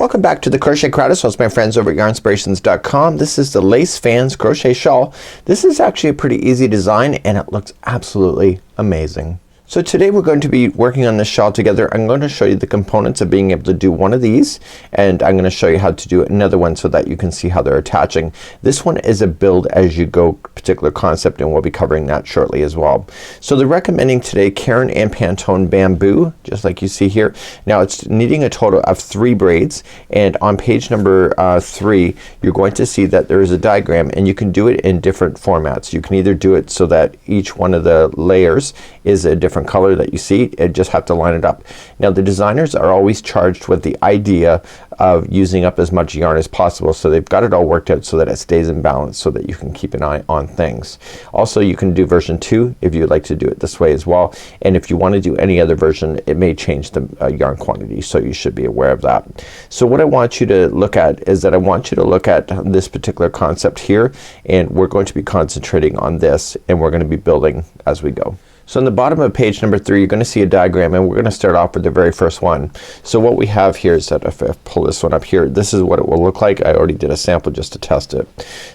Welcome back to the Crochet Crowd. So it's my friends over at yarnspirations.com. This is the Lace Fans Crochet Shawl. This is actually a pretty easy design and it looks absolutely amazing. So today we're going to be working on this shawl together. I'm going to show you the components of being able to do one of these, and I'm going to show you how to do another one so that you can see how they're attaching. This one is a build as you go particular concept, and we'll be covering that shortly as well. So they're recommending today Caron and Pantone Bamboo, just like you see here. Now it's needing a total of 3 braids, and on page number 3 you're going to see that there is a diagram, and you can do it in different formats. You can either do it so that each one of the layers is a different color that you see, and just have to line it up. Now the designers are always charged with the idea of using up as much yarn as possible, so they've got it all worked out so that it stays in balance, so that you can keep an eye on things. Also you can do version 2 if you'd like to do it this way as well, and if you want to do any other version it may change the yarn quantity, so you should be aware of that. So what I want you to look at is that I want you to look at this particular concept here, and we're going to be concentrating on this, and we're going to be building as we go. So in the bottom of page number 3 you're gonna see a diagram, and we're gonna start off with the very first one. So what we have here is that if I pull this one up here, this is what it will look like. I already did a sample just to test it.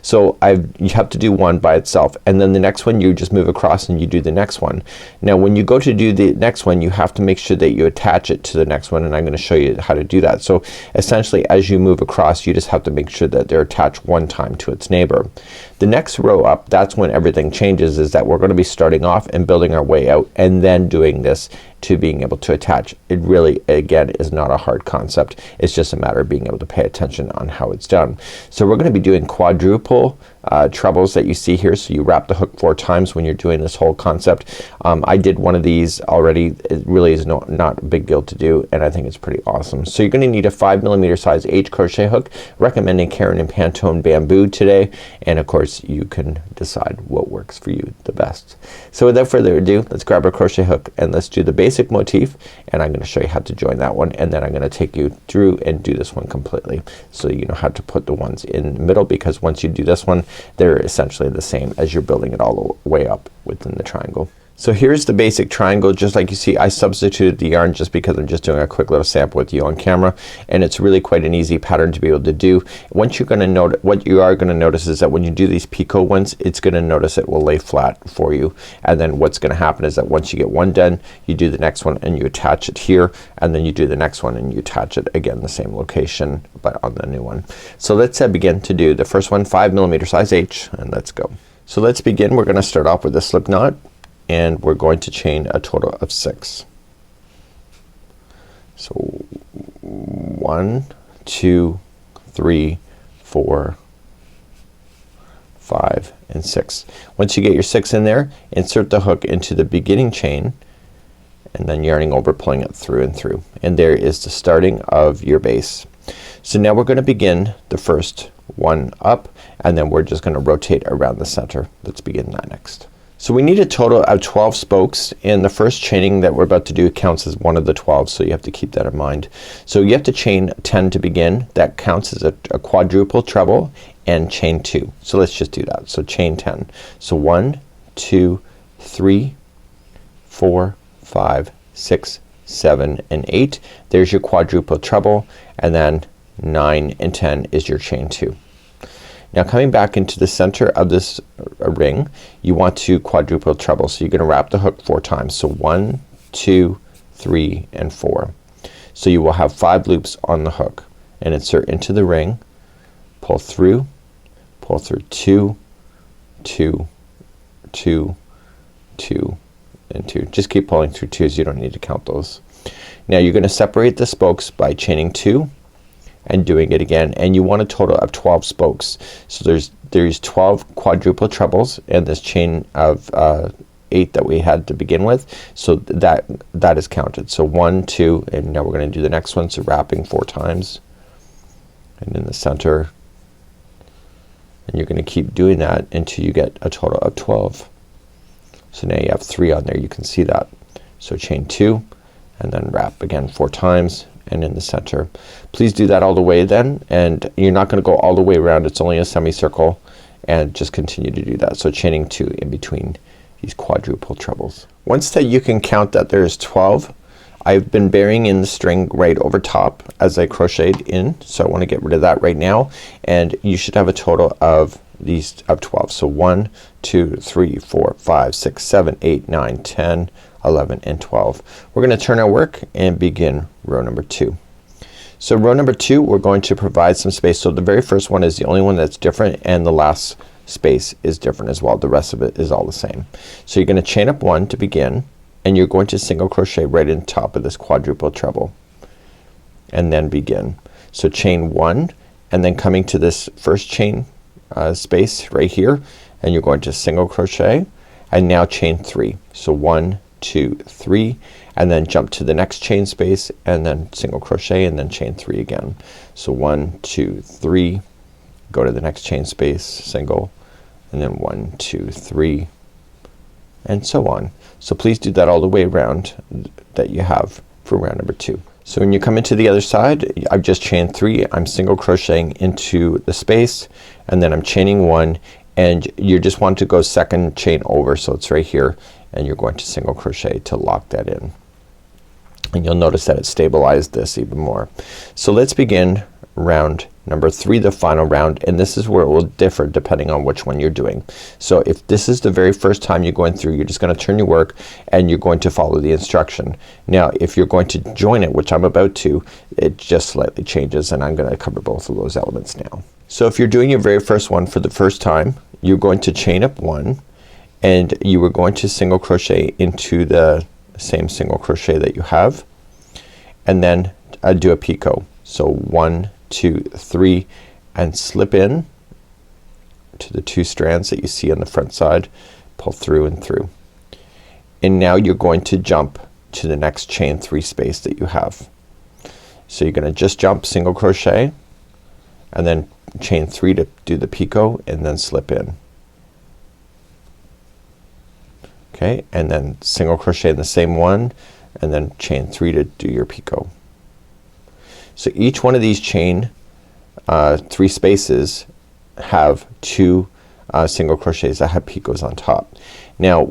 So you have to do one by itself, and then the next one you just move across and you do the next one. Now when you go to do the next one you have to make sure that you attach it to the next one, and I'm gonna show you how to do that. So essentially as you move across you just have to make sure that they're attached one time to its neighbor. The next row up, that's when everything changes, is that we're gonna be starting off and building our way out and then doing this to being able to attach. It really again is not a hard concept. It's just a matter of being able to pay attention on how it's done. So we're gonna be doing quadruple trebles that you see here. So you wrap the hook 4 times when you're doing this whole concept. I did one of these already. It really is not a big deal to do, and I think it's pretty awesome. So you're gonna need a 5mm size H crochet hook, recommending Caron and Pantone Bamboo today, and of course you can decide what works for you the best. So without further ado, let's grab our crochet hook and let's do the basic motif, and I'm gonna show you how to join that one, and then I'm gonna take you through and do this one completely so you know how to put the ones in the middle, because once you do this one they're essentially the same as you're building it all the way up within the triangle. So here's the basic triangle. Just like you see I substituted the yarn just because I'm just doing a quick little sample with you on camera, and it's really quite an easy pattern to be able to do. Once you're gonna notice, what you are gonna notice is that when you do these picot ones it's gonna notice it will lay flat for you, and then what's gonna happen is that once you get one done you do the next one and you attach it here, and then you do the next one and you attach it again the same location but on the new one. So let's begin to do the first one, 5mm size H, and let's go. So let's begin. We're gonna start off with a slip knot, and we're going to chain a total of 6. So 1, 2, 3, 4, 5, and 6. Once you get your 6 in there, insert the hook into the beginning chain, and then yarning over, pulling it through and through, and there is the starting of your base. So now we're gonna begin the first one up, and then we're just gonna rotate around the center. Let's begin that next. So we need a total of 12 spokes, and the first chaining that we're about to do counts as one of the 12, so you have to keep that in mind. So you have to chain 10 to begin. That counts as a quadruple treble, and chain 2. So let's just do that. So chain 10. So 1, 2, 3, 4, 5, 6, 7, and 8. There's your quadruple treble, and then 9 and 10 is your chain 2. Now coming back into the center of this ring you want to quadruple treble, so you're gonna wrap the hook 4 times. So 1, 2, 3, and 4. So you will have 5 loops on the hook, and insert into the ring, pull through 2, 2, 2, 2, and 2. Just keep pulling through 2s. You don't need to count those. Now you're gonna separate the spokes by chaining 2 and doing it again, and you want a total of 12 spokes. So there's 12 quadruple trebles and this chain of 8 that we had to begin with, so that is counted. So 1, 2, and now we're gonna do the next one. So wrapping 4 times, and in the center, and you're gonna keep doing that until you get a total of 12. So now you have 3 on there, you can see that. So chain 2 and then wrap again 4 times, and in the center. Please do that all the way then, and you're not gonna go all the way around. It's only a semicircle, and just continue to do that. So chaining 2 in between these quadruple trebles. Once that you can count that there's 12 I've been burying in the string right over top as I crocheted in, so I want to get rid of that right now. And you should have a total of these of 12. So 1, 2, 3, 4, 5, 6, 7, 8, 9, 10, 11 and 12. We're going to turn our work and begin row number 2. So row number 2, we're going to provide some space. So the very first one is the only one that's different, and the last space is different as well. The rest of it is all the same. So you're going to chain up 1 to begin, and you're going to single crochet right in top of this quadruple treble and then begin. So chain 1 and then coming to this first chain space right here, and you're going to single crochet and now chain 3. So 1, 2, 3, and then jump to the next chain space and then single crochet and then chain 3 again. So 1, 2, 3, go to the next chain space, single, and then 1, 2, 3, and so on. So please do that all the way around that you have for round number 2. So when you come into the other side, I've just chained 3, I'm single crocheting into the space, and then I'm chaining 1, and you just want to go second chain over, so it's right here, and you're going to single crochet to lock that in. And you'll notice that it stabilized this even more. So let's begin round number 3, the final round, and this is where it will differ depending on which one you're doing. So if this is the very first time you're going through, you're just gonna turn your work and you're going to follow the instruction. Now if you're going to join it, which I'm about to, it just slightly changes, and I'm gonna cover both of those elements now. So if you're doing your very first one for the first time, you're going to chain up 1, and you are going to single crochet into the same single crochet that you have, and then do a picot. So 1, 2, 3, and slip in to the 2 strands that you see on the front side, pull through and through, and now you're going to jump to the next chain 3 space that you have. So you're gonna just jump, single crochet, and then chain 3 to do the picot, and then slip in. Okay, and then single crochet in the same one, and then chain 3 to do your picot. So each one of these chain 3 spaces have 2 single crochets that have picots on top. Now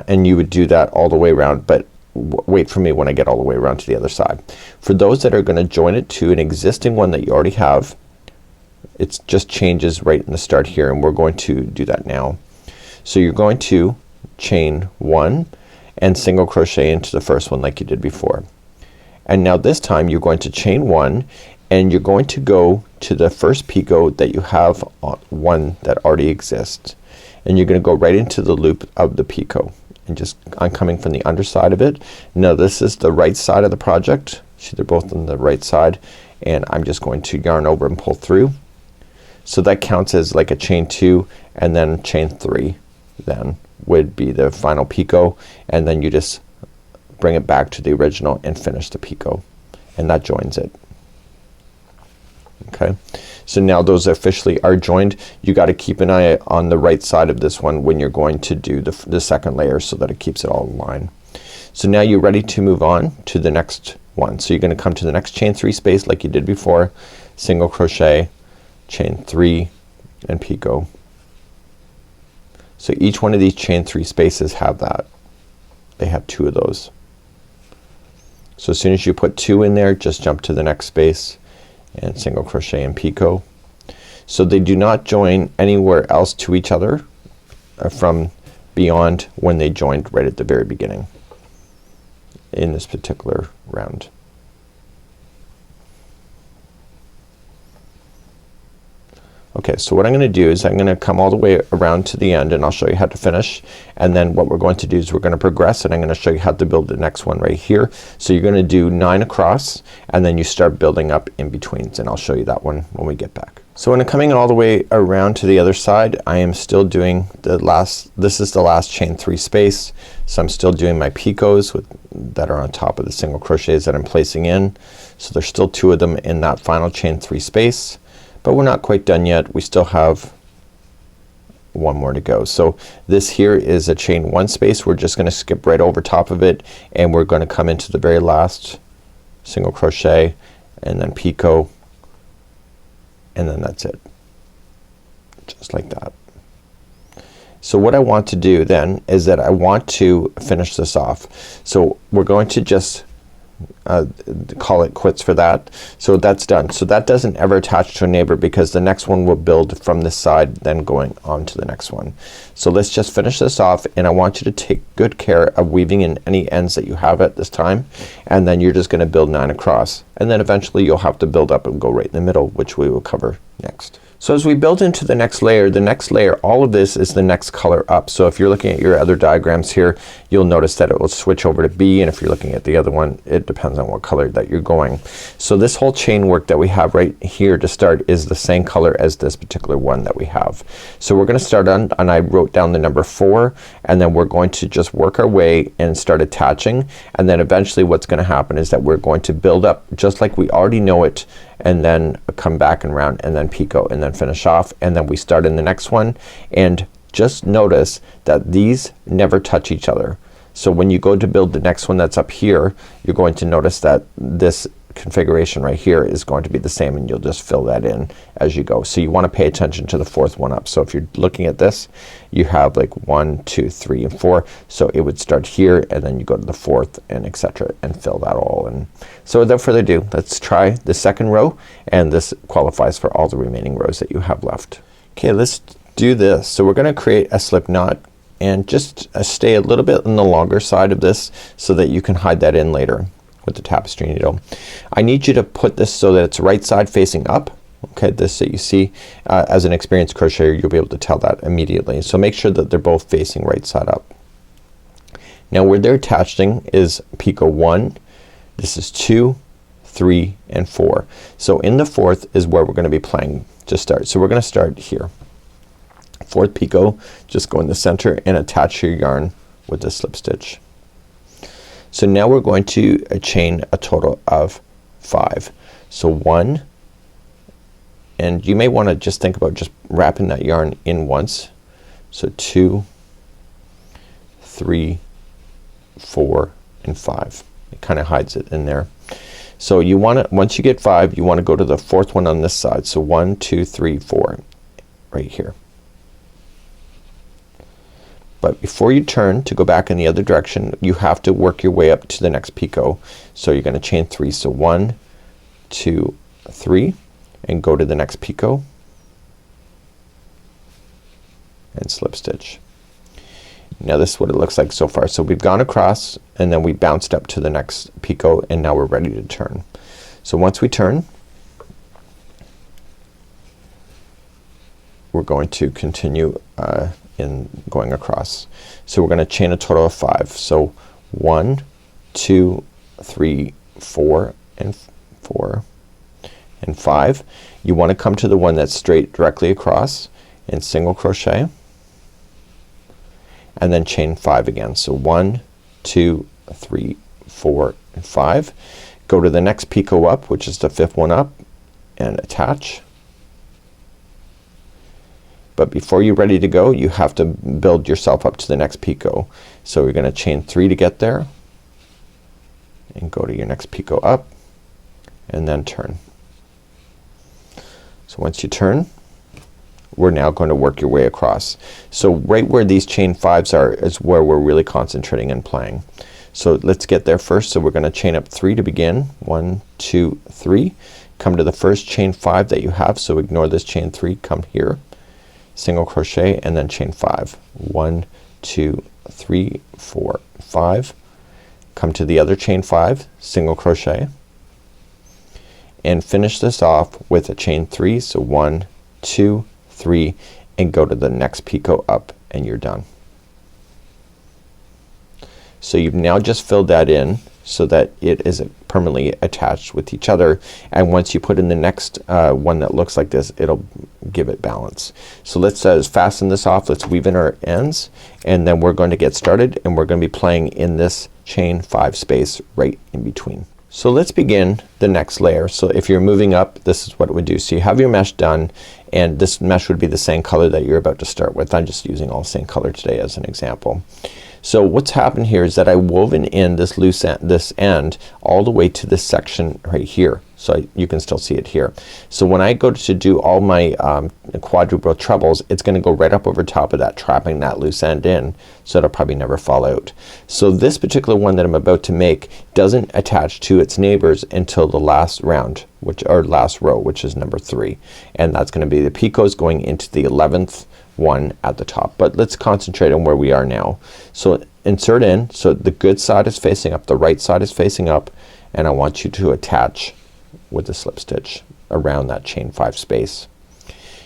and you would do that all the way around, but wait for me when I get all the way around to the other side. For those that are gonna join it to an existing one that you already have, it just changes right in the start here, and we're going to do that now. So you're going to chain 1 and single crochet into the first one like you did before. And now this time you're going to chain 1 and you're going to go to the first picot that you have on one that already exists, and you're gonna go right into the loop of the picot, and just I'm coming from the underside of it. Now this is the right side of the project, so they're both on the right side, and I'm just going to yarn over and pull through. So that counts as like a chain 2, and then chain 3 then would be the final picot, and then you just bring it back to the original and finish the picot, and that joins it. Okay, so now those officially are joined. You got to keep an eye on the right side of this one when you're going to do the second layer, so that it keeps it all in line. So now you're ready to move on to the next one. So you're gonna come to the next chain 3 space like you did before, single crochet, chain 3, and picot. So each one of these chain 3 spaces have that. They have 2 of those. So as soon as you put 2 in there, just jump to the next space and single crochet and picot. So they do not join anywhere else to each other from beyond when they joined right at the very beginning in this particular round. Okay, so what I'm gonna do is I'm gonna come all the way around to the end, and I'll show you how to finish, and then what we're going to do is we're gonna progress, and I'm gonna show you how to build the next one right here. So you're gonna do 9 across, and then you start building up in betweens, and I'll show you that one when we get back. So when I'm coming all the way around to the other side, I am still doing this is the last chain 3 space, so I'm still doing my picots that are on top of the single crochets that I'm placing in. So there's still 2 of them in that final chain 3 space. But we're not quite done yet. We still have 1 more to go. So this here is a chain 1 space. We're just gonna skip right over top of it, and we're gonna come into the very last single crochet and then picot, and then that's it, just like that. So what I want to do then is that I want to finish this off. So we're going to just call it quits for that. So that's done. So that doesn't ever attach to a neighbor because the next one will build from this side then going on to the next one. So let's just finish this off, and I want you to take good care of weaving in any ends that you have at this time, and then you're just gonna build 9 across, and then eventually you'll have to build up and go right in the middle, which we will cover next. So as we build into the next layer, all of this is the next color up. So if you're looking at your other diagrams here, you'll notice that it will switch over to B, and if you're looking at the other one, it depends on what color that you're going. So this whole chain work that we have right here to start is the same color as this particular one that we have. So we're gonna start on, and I wrote down the number 4, and then we're going to just work our way and start attaching, and then eventually what's gonna happen is that we're going to build up just like we already know it, and then come back and round, and then picot, and then finish off, and then we start in the next one. And just notice that these never touch each other. So when you go to build the next one that's up here, you're going to notice that this configuration right here is going to be the same, and you'll just fill that in as you go. So you want to pay attention to the 4th one up. So if you're looking at this, you have like 1, 2, 3, and 4. So it would start here, and then you go to the 4th, and etc., and fill that all in. So without further ado, let's try the second row, and this qualifies for all the remaining rows that you have left. Okay, let's do this. So we're gonna create a slip knot, and just stay a little bit on the longer side of this so that you can hide that in later with the tapestry needle. I need you to put this so that it's right side facing up. Okay, this that you see as an experienced crocheter, you'll be able to tell that immediately. So make sure that they're both facing right side up. Now where they're attaching is picot 1, this is 2, 3, and 4. So in the 4th is where we're gonna be playing to start. So we're gonna start here. 4th picot, just go in the center and attach your yarn with the slip stitch. So now we're going to chain a total of 5. So 1, and you may want to just think about just wrapping that yarn in once. So 2, 3, 4, and 5. It kind of hides it in there. So you want to, once you get 5, you want to go to the 4th one on this side. So 1, 2, 3, 4 right here. But before you turn to go back in the other direction, you have to work your way up to the next picot. So you're gonna chain 3. So 1, 2, 3, and go to the next picot and slip stitch. Now this is what it looks like so far. So we've gone across, and then we bounced up to the next picot, and now we're ready to turn. So once we turn, we're going to continue in going across. So we're gonna chain a total of 5. So 1, 2, 3, 4, and 4, and 5. You want to come to the one that's straight directly across and single crochet, and then chain 5 again. So 1, 2, 3, 4, and 5. Go to the next picot up, which is the 5th one up, and attach. But before you're ready to go, you have to build yourself up to the next picot. So you're gonna chain 3 to get there, and go to your next picot up, and then turn. So once you turn, we're now going to work your way across. So right where these chain 5s are is where we're really concentrating and playing. So let's get there first. So we're gonna chain up 3 to begin. 1, 2, 3. Come to the first chain 5 that you have. So ignore this chain 3. Come here. Single crochet, and then chain 5. 1, 2, 3, 4, 5. Come to the other chain 5, single crochet, and finish this off with a chain 3. So 1, 2, 3, and go to the next picot up, and you're done. So you've now just filled that in so that it is permanently attached with each other, and once you put in the next one that looks like this, it'll give it balance. So let's fasten this off. Let's weave in our ends, and then we're going to get started, and we're going to be playing in this chain 5 space right in between. So let's begin the next layer. So if you're moving up, this is what it would do. So you have your mesh done, and this mesh would be the same color that you're about to start with. I'm just using all the same color today as an example. So what's happened here is that I woven in this loose end, this end all the way to this section right here. So you can still see it here. So when I go to do all my quadruple trebles, it's gonna go right up over top of that, trapping that loose end in, so it'll probably never fall out. So this particular one that I'm about to make doesn't attach to its neighbors until the last round, or last row, which is number 3. And that's gonna be the picots going into the 11th one at the top. But let's concentrate on where we are now. So insert in, so the good side is facing up, the right side is facing up, and I want you to attach with the slip stitch around that chain 5 space.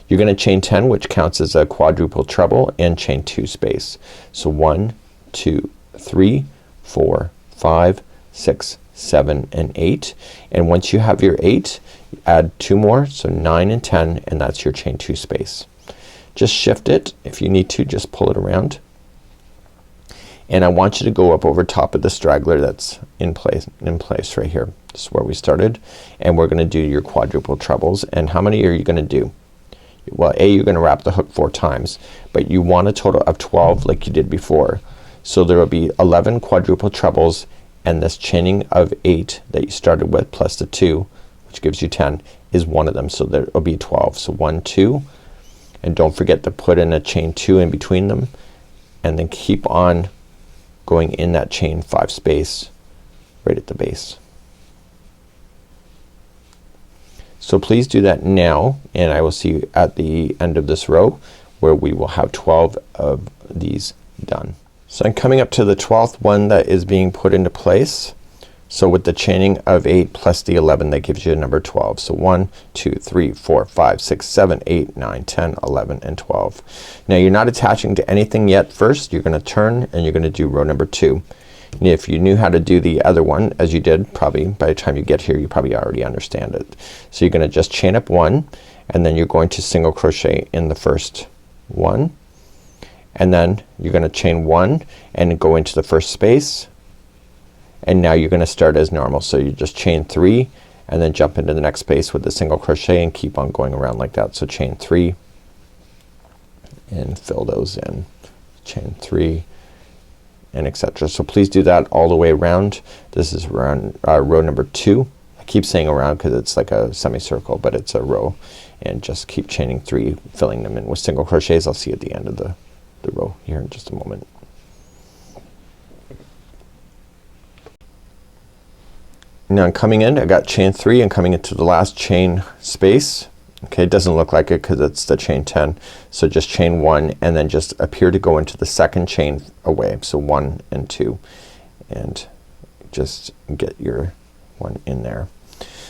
You're gonna chain 10, which counts as a quadruple treble, and chain 2 space. So 1, 2, 3, 4, 5, 6, 7 and 8. And once you have your 8, add 2 more, so 9 and 10, and that's your chain 2 space. Just shift it. If you need to, just pull it around. And I want you to go up over top of the straggler that's in place right here. This is where we started, and we're gonna do your quadruple trebles. And how many are you gonna do? Well, you're gonna wrap the hook 4 times, but you want a total of 12 like you did before. So there will be 11 quadruple trebles, and this chaining of 8 that you started with plus the 2, which gives you 10, is one of them. So there will be 12. So 1, 2, and don't forget to put in a chain 2 in between them, and then keep on going in that chain 5 space right at the base. So please do that now, and I will see you at the end of this row where we will have 12 of these done. So I'm coming up to the 12th one that is being put into place. So with the chaining of 8 plus the 11, that gives you a number 12. So 1, 2, 3, 4, 5, 6, 7, 8, 9, 10, 11 and 12. Now you're not attaching to anything yet. First you're gonna turn and you're gonna do row number 2. And if you knew how to do the other one, as you did, probably by the time you get here you probably already understand it. So you're gonna just chain up 1, and then you're going to single crochet in the first one, and then you're gonna chain 1 and go into the first space. And now you're gonna start as normal. So you just chain 3 and then jump into the next space with the single crochet and keep on going around like that. So chain 3 and fill those in, chain 3 and etc. So please do that all the way around. This is around row number 2. I keep saying around because it's like a semicircle, but it's a row. And just keep chaining 3, filling them in with single crochets. I'll see you at the end of the row here in just a moment. Now I'm coming in, I got chain 3 and coming into the last chain space. Okay, it doesn't look like it because it's the chain 10. So just chain 1 and then just appear to go into the second chain away. So 1 and 2, and just get your 1 in there.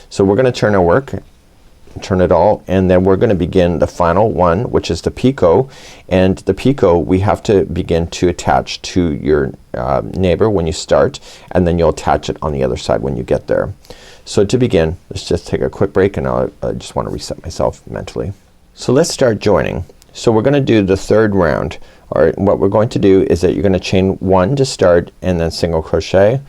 So we're gonna turn our work, turn it all, and then we're gonna begin the final one, which is the picot. And the picot we have to begin to attach to your neighbor when you start, and then you'll attach it on the other side when you get there. So to begin, let's just take a quick break, and I just want to reset myself mentally. So let's start joining. So we're gonna do the 3rd round. Alright, what we're going to do is that you're gonna chain 1 to start and then single crochet,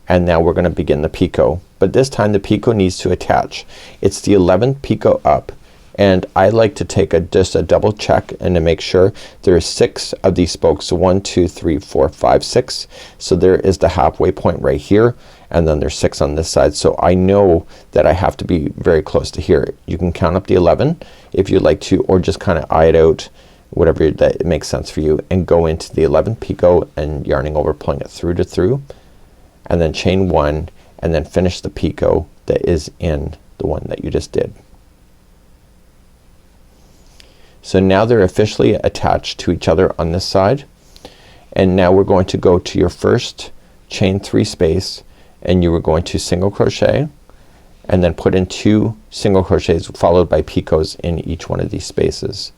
and now we're gonna begin the picot. But this time the picot needs to attach. It's the 11th picot up, and I like to take just a double check and to make sure there are 6 of these spokes. So 1, 2, 3, 4, 5, 6. So there is the halfway point right here, and then there's 6 on this side. So I know that I have to be very close to here. You can count up the 11 if you'd like to, or just kind of eye it out, whatever that makes sense for you, and go into the 11th picot and yarning over, pulling it through to through, and then chain 1 and then finish the picot that is in the one that you just did. So now they're officially attached to each other on this side, and now we're going to go to your first chain 3 space, and you are going to single crochet and then put in 2 single crochets followed by picots in each one of these spaces.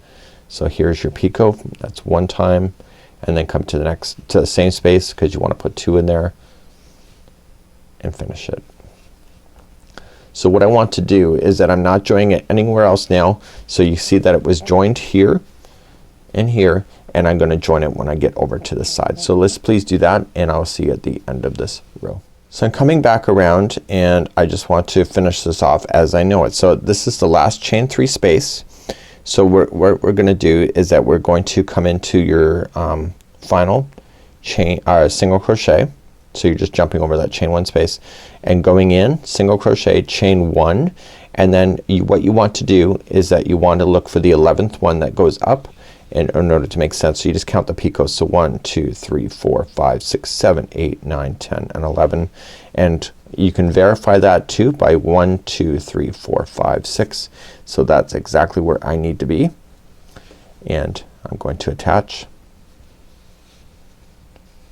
So here's your picot, that's 1 time, and then come to the same space because you want to put 2 in there and finish it. So what I want to do is that I'm not joining it anywhere else now. So you see that it was joined here and here, and I'm gonna join it when I get over to this side. So let's please do that, and I'll see you at the end of this row. So I'm coming back around, and I just want to finish this off as I know it. So this is the last chain 3 space. So what we're gonna do is that we're going to come into your final chain single crochet, and then we're going to So you're just jumping over that chain 1 space and going in, single crochet, chain 1, and then what you want to do is that you want to look for the 11th one that goes up in order to make sense. So you just count the picots. So 1 2 3 4 5 6 7 8 9 10 and 11, and you can verify that too by 1 2 3 4 5 6. So that's exactly where I need to be, and I'm going to attach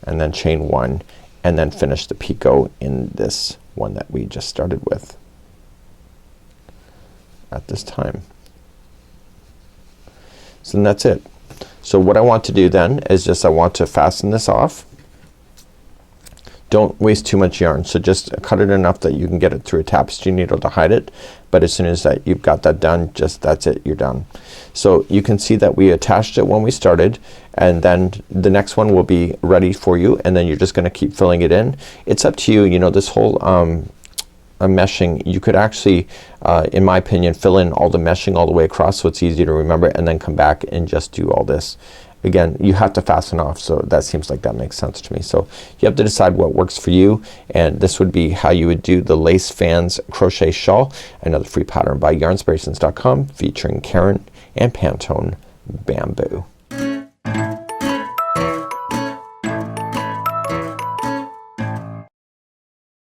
and then chain 1 and then finish the picot in this one that we just started with at this time. So then that's it. So what I want to do then is just I want to fasten this off. Don't waste too much yarn. So just cut it enough that you can get it through a tapestry needle to hide it. But as soon as that you've got that done, just that's it, you're done. So you can see that we attached it when we started, and then the next one will be ready for you, and then you're just gonna keep filling it in. It's up to you. You know, this whole meshing, you could actually in my opinion fill in all the meshing all the way across so it's easy to remember, and then come back and just do all this. Again, you have to fasten off, so that seems like that makes sense to me. So you have to decide what works for you, and this would be how you would do the Lace Fans Crochet Shawl. Another free pattern by yarnspirations.com featuring Caron and Pantone Bamboo.